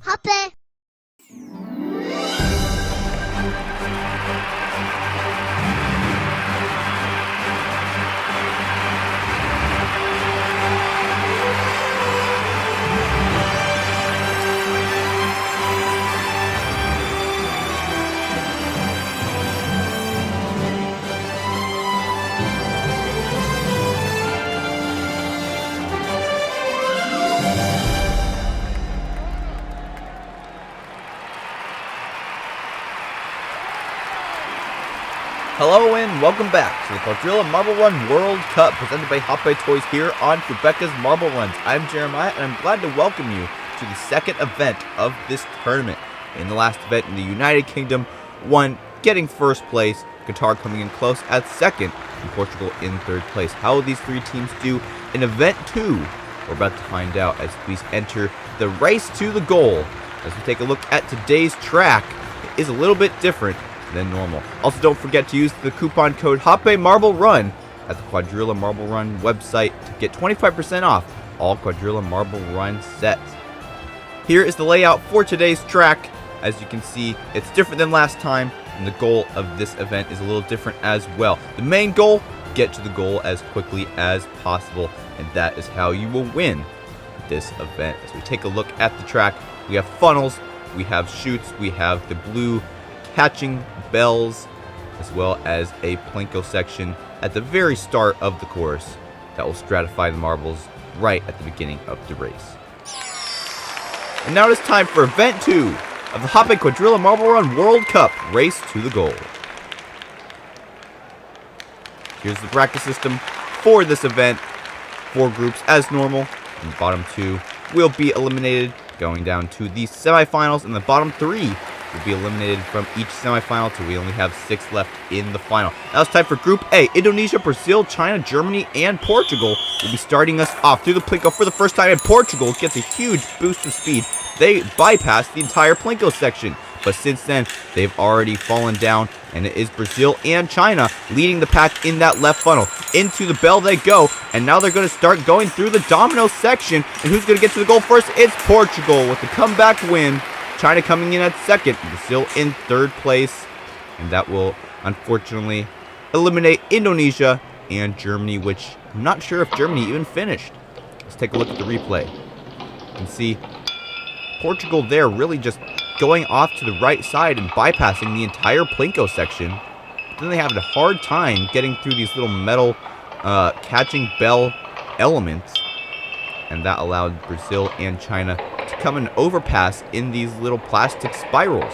Hape. Hello and welcome back to the Quadrilla Marble Run World Cup presented by Hapetoys here on Quebec's Marble Runs. I'm Jeremiah and I'm glad to welcome you to the second event of this tournament. In the last event in the United Kingdom, one getting first place, Qatar coming in close at second, and Portugal in third place. How will these three teams do in event 2? We're about to find out as we enter the race to the goal. As we take a look at today's track, it is a little bit different than normal. Also, don't forget to use the coupon code Hape Marble Run at the Quadrilla Marble Run website to get 25% off all Quadrilla Marble Run sets. Here is the layout for today's track. As you can see, it's different than last time, and the goal of this event is a little different as well. The main goal, get to the goal as quickly as possible, and that is how you will win this event. As we take a look at the track, we have funnels, we have chutes, we have the blue catching bells, as well as a plinko section at the very start of the course that will stratify the marbles right at the beginning of the race. And now it is time for event 2 of the Hape Quadrilla Marble Run World Cup Race to the Goal. Here's the bracket system for this event. 4 groups as normal, and the bottom 2 will be eliminated, going down to the semifinals, and the bottom 3 will be eliminated from each semifinal till we only have 6 left in the final. Now it's time for Group A. Indonesia, Brazil, China, Germany, and Portugal will be starting us off through the plinko for the first time, and Portugal gets a huge boost of speed. They bypass the entire plinko section, but since then, they've already fallen down, and it is Brazil and China leading the pack in that left funnel. Into the bell they go, and now they're going to start going through the domino section, and who's going to get to the goal first? It's Portugal with the comeback win. China coming in at second, Brazil in third place, and that will unfortunately eliminate Indonesia and Germany, which I'm not sure if Germany even finished. Let's take a look at the replay. You can see Portugal there really just going off to the right side and bypassing the entire plinko section. But then they have a hard time getting through these little metal catching bell elements, and that allowed Brazil and China to come and overpass in these little plastic spirals.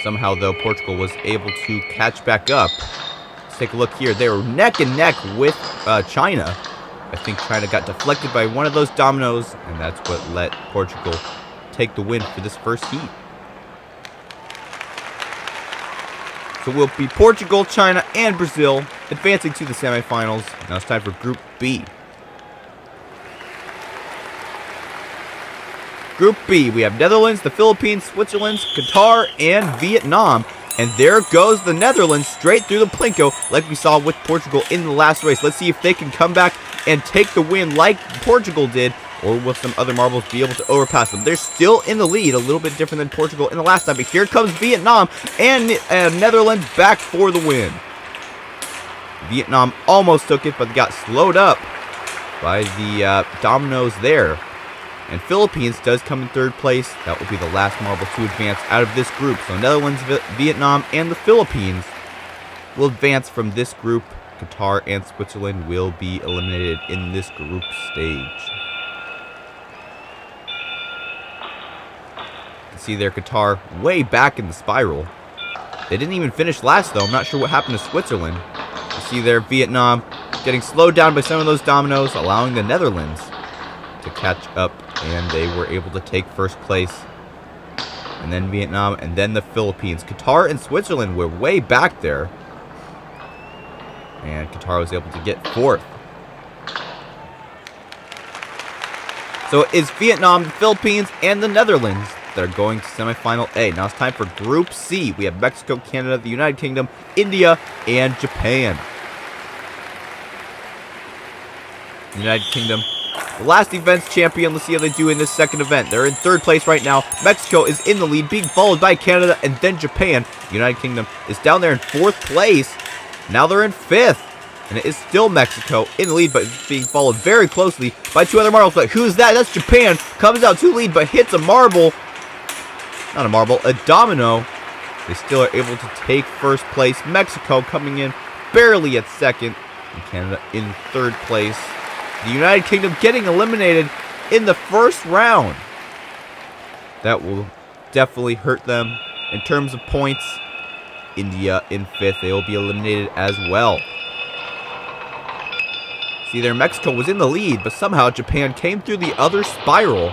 Somehow, though, Portugal was able to catch back up. Let's take a look here. They were neck and neck with China. I think China got deflected by one of those dominoes, and that's what let Portugal take the win for this first heat. So we'll be Portugal, China, and Brazil advancing to the semifinals. Now it's time for Group B. Group B, we have Netherlands, the Philippines, Switzerland, Qatar, and Vietnam. And there goes the Netherlands straight through the plinko like we saw with Portugal in the last race. Let's see if they can come back and take the win like Portugal did, or will some other marbles be able to overpass them? They're still in the lead, a little bit different than Portugal in the last time. But here comes Vietnam, and Netherlands back for the win. Vietnam almost took it, but they got slowed up by the dominoes there. And Philippines does come in third place. That will be the last marble to advance out of this group. So Netherlands, Vietnam, and the Philippines will advance from this group. Qatar and Switzerland will be eliminated in this group stage. You can see there Qatar way back in the spiral. They didn't even finish last, though. I'm not sure what happened to Switzerland. You see there Vietnam getting slowed down by some of those dominoes, allowing the Netherlands to catch up, and they were able to take first place. And then Vietnam, and then the Philippines. Qatar and Switzerland were way back there, and Qatar was able to get fourth. So it's Vietnam, the Philippines, and the Netherlands that are going to Semifinal A. Now it's time for Group C. We have Mexico, Canada, the United Kingdom, India, and Japan. The United Kingdom The last event's champion. Let's see how they do in this second event. They're in third place right now. Mexico is in the lead, being followed by Canada and then Japan. The United Kingdom is down there in fourth place. Now they're in fifth. And it is still Mexico in the lead, but it's being followed very closely by two other marbles. But who's that? That's Japan. Comes out to lead, but hits a marble. Not a marble, a domino. They still are able to take first place. Mexico coming in barely at second. And Canada in third place. The United Kingdom getting eliminated in the first round. That will definitely hurt them in terms of points. India in fifth. They will be eliminated as well. See there, Mexico was in the lead, but somehow Japan came through the other spiral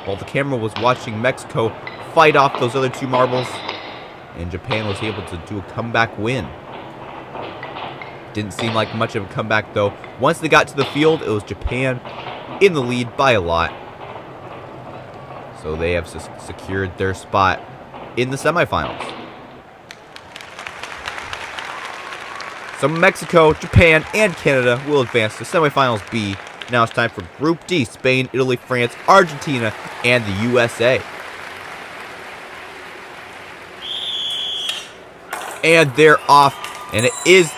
while the camera was watching Mexico fight off those other two marbles, and Japan was able to do a comeback win. Didn't seem like much of a comeback, though. Once they got to the field, it was Japan in the lead by a lot. So they have secured their spot in the semifinals. So Mexico, Japan, and Canada will advance to Semifinals B. Now it's time for Group D. Spain, Italy, France, Argentina, and the USA. And they're off. And it is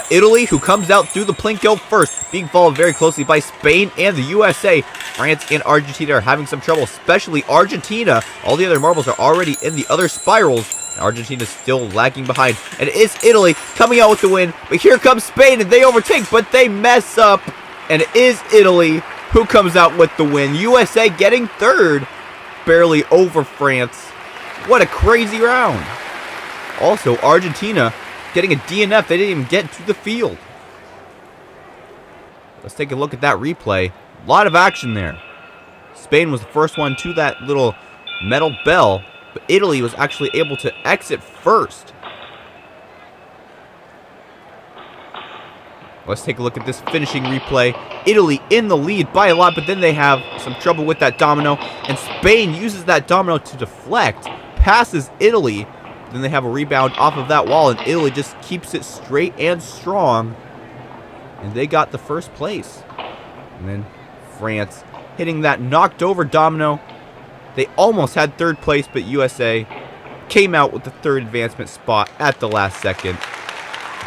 Italy who comes out through the Plinko first, being followed very closely by Spain and the USA. France and Argentina are having some trouble, especially Argentina. All the other marbles are already in the other spirals. Argentina is still lagging behind. And it is Italy coming out with the win. But here comes Spain, and they overtake, but they mess up. And it is Italy who comes out with the win. USA getting third, barely over France. What a crazy round. Also, Argentina getting a DNF. They didn't even get to the field. Let's take a look at that replay. A lot of action there. Spain was the first one to that little metal bell, but Italy was actually able to exit first. Let's take a look at this finishing replay. Italy in the lead by a lot, but then they have some trouble with that domino, and Spain uses that domino to deflect, passes Italy. Then they have a rebound off of that wall, and Italy just keeps it straight and strong, and they got the first place. And then France hitting that knocked over domino. They almost had third place, but USA came out with the third advancement spot at the last second.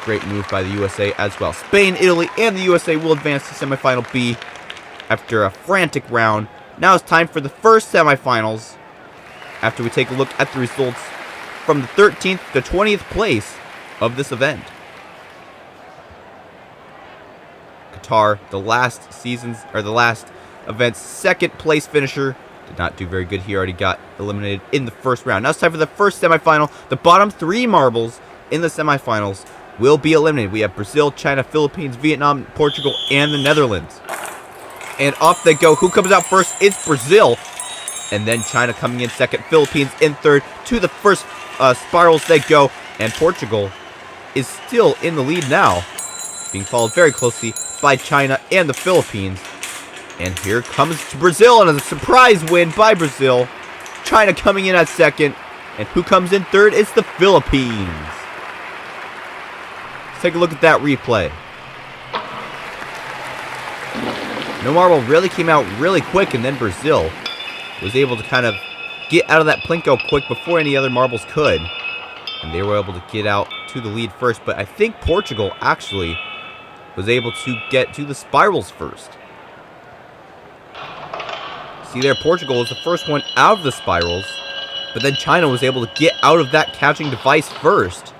Great move by the USA as well. Spain, Italy, and the USA will advance to Semifinal B after a frantic round. Now it's time for the first semifinals after we take a look at the results from the 13th to 20th place of this event. Qatar, the last event's second place finisher, did not do very good. He already got eliminated in the first round. Now it's time for the first semifinal. The bottom three marbles in the semifinals will be eliminated. We have Brazil, China, Philippines, Vietnam, Portugal, and the Netherlands. And off they go. Who comes out first? It's Brazil. And then China coming in second, Philippines in third. To the first spirals they go. And Portugal is still in the lead now, being followed very closely by China and the Philippines. And here comes Brazil, and a surprise win by Brazil. China coming in at second. And who comes in third? It's the Philippines. Let's take a look at that replay. No marble really came out really quick, and then Brazil was able to kind of get out of that Plinko quick before any other marbles could. And they were able to get out to the lead first. But I think Portugal actually was able to get to the spirals first. See there, Portugal was the first one out of the spirals, but then China was able to get out of that catching device first.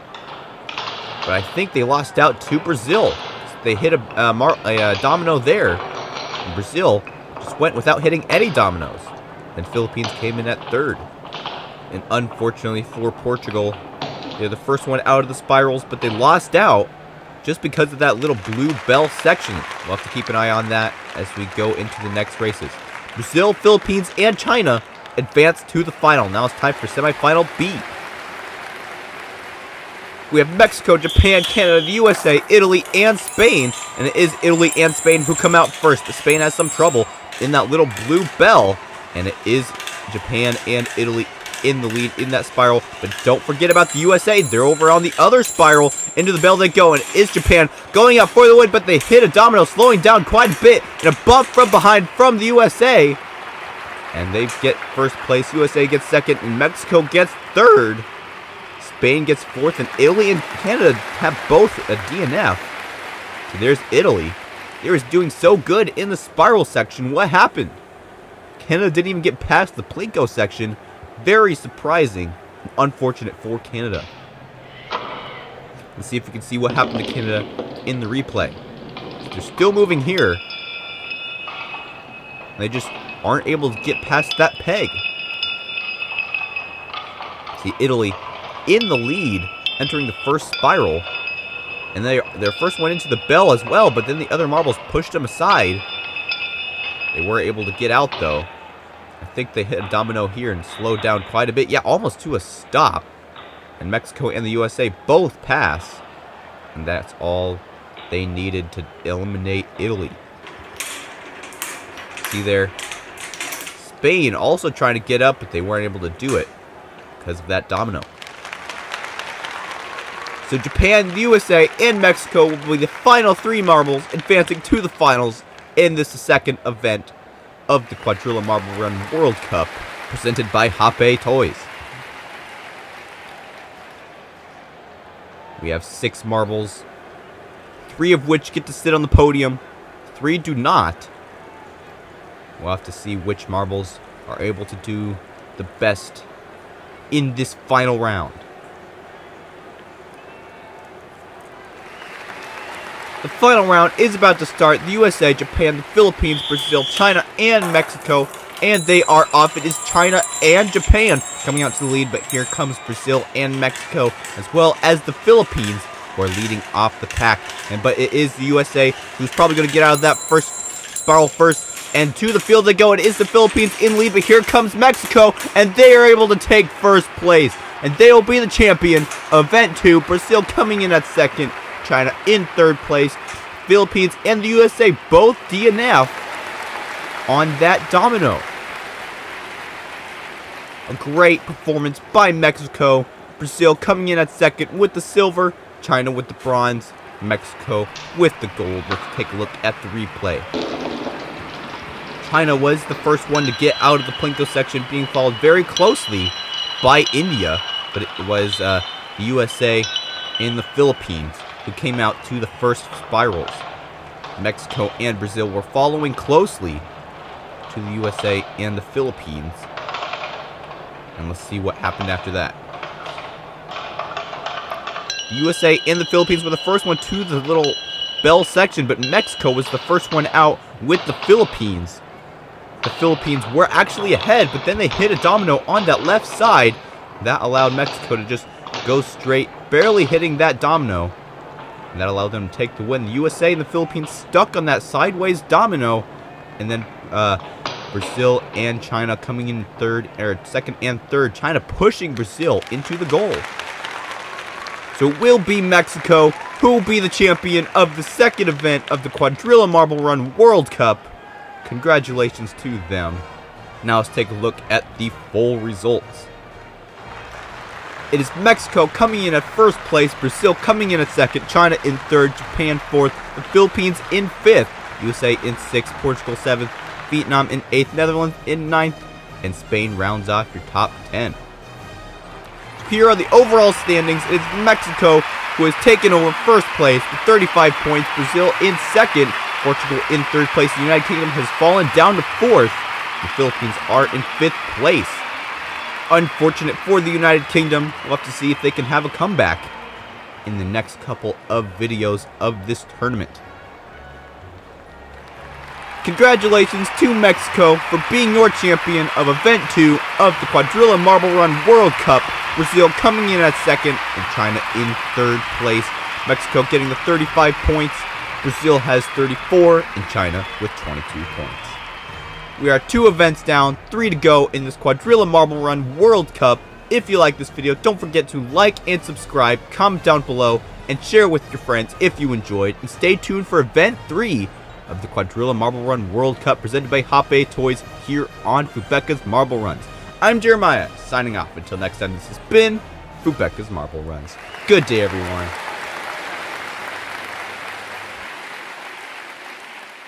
But I think they lost out to Brazil. They hit a domino there, and Brazil just went without hitting any dominoes. Then Philippines came in at third. And unfortunately for Portugal, they're the first one out of the spirals, but they lost out just because of that little blue bell section. We'll have to keep an eye on that as we go into the next races. Brazil, Philippines, and China advance to the final. Now it's time for Semifinal B. We have Mexico, Japan, Canada, the USA, Italy, and Spain. And it is Italy and Spain who come out first. Spain has some trouble in that little blue bell. And it is Japan and Italy in the lead in that spiral. But don't forget about the USA. They're over on the other spiral. Into the bell they go, and it's Japan going up for the win, but they hit a domino, slowing down quite a bit. And a bump from behind from the USA. And they get first place. USA gets second, and Mexico gets third. Spain gets fourth, and Italy and Canada have both a DNF. So there's Italy. They were doing so good in the spiral section. What happened? Canada didn't even get past the Plinko section. Very surprising and unfortunate for Canada. Let's see if we can see what happened to Canada in the replay. They're still moving here. They just aren't able to get past that peg. See Italy in the lead, entering the first spiral. And their first went into the bell as well, but then the other marbles pushed them aside. They were able to get out, though. I think they hit a domino here and slowed down quite a bit. Yeah, almost to a stop. And Mexico and the USA both pass. And that's all they needed to eliminate Italy. See there? Spain also trying to get up, but they weren't able to do it because of that domino. So Japan, the USA, and Mexico will be the final three marbles advancing to the finals in this second event of the Quadrilla Marble Run World Cup, presented by Hapetoys. We have 6 marbles, 3 of which get to sit on the podium, 3 do not. We'll have to see which marbles are able to do the best in this final round. The final round is about to start. The USA, Japan, the Philippines, Brazil, China, and Mexico. And they are off. It is China and Japan coming out to the lead. But here comes Brazil and Mexico, as well as the Philippines, who are leading off the pack. But it is the USA who's probably going to get out of that first spiral first. And to the field they go. It is the Philippines in lead. But here comes Mexico. And they are able to take first place. And they will be the champion of Event 2. Brazil coming in at second. China in third place. Philippines and the USA both DNF on that domino. A great performance by Mexico. Brazil coming in at second with the silver. China with the bronze. Mexico with the gold. Let's take a look at the replay. China was the first one to get out of the Plinko section, being followed very closely by India. But it was the USA and the Philippines who came out to the first spirals. Mexico and Brazil were following closely to the USA and the Philippines. And let's see what happened after that. The USA and the Philippines were the first one to the little bell section, but Mexico was the first one out with the Philippines. The Philippines were actually ahead, but then they hit a domino on that left side. That allowed Mexico to just go straight, barely hitting that domino. And that allowed them to take the win. The USA and the Philippines stuck on that sideways domino. And then Brazil and China coming in second and third. China pushing Brazil into the goal. So it will be Mexico who will be the champion of the second event of the Quadrilla Marble Run World Cup. Congratulations to them. Now let's take a look at the full results. It is Mexico coming in at first place, Brazil coming in at second, China in third, Japan fourth, the Philippines in fifth, USA in sixth, Portugal seventh, Vietnam in eighth, Netherlands in ninth, and Spain rounds off your top 10. Here are the overall standings. It's Mexico who has taken over first place with 35 points, Brazil in second, Portugal in third place, the United Kingdom has fallen down to fourth, the Philippines are in fifth place. Unfortunate for the United Kingdom. We'll have to see if they can have a comeback in the next couple of videos of this tournament. Congratulations to Mexico for being your champion of Event 2 of the Quadrilla Marble Run World Cup. Brazil coming in at second and China in third place. Mexico getting the 35 points. Brazil has 34 and China with 22 points. We are 2 events down, 3 to go in this Quadrilla Marble Run World Cup. If you like this video, don't forget to like and subscribe, comment down below, and share with your friends if you enjoyed. And stay tuned for Event 3 of the Quadrilla Marble Run World Cup presented by Hapetoys here on Fubeca's Marble Runs. I'm Jeremiah, signing off. Until next time, this has been Fubeca's Marble Runs. Good day, everyone.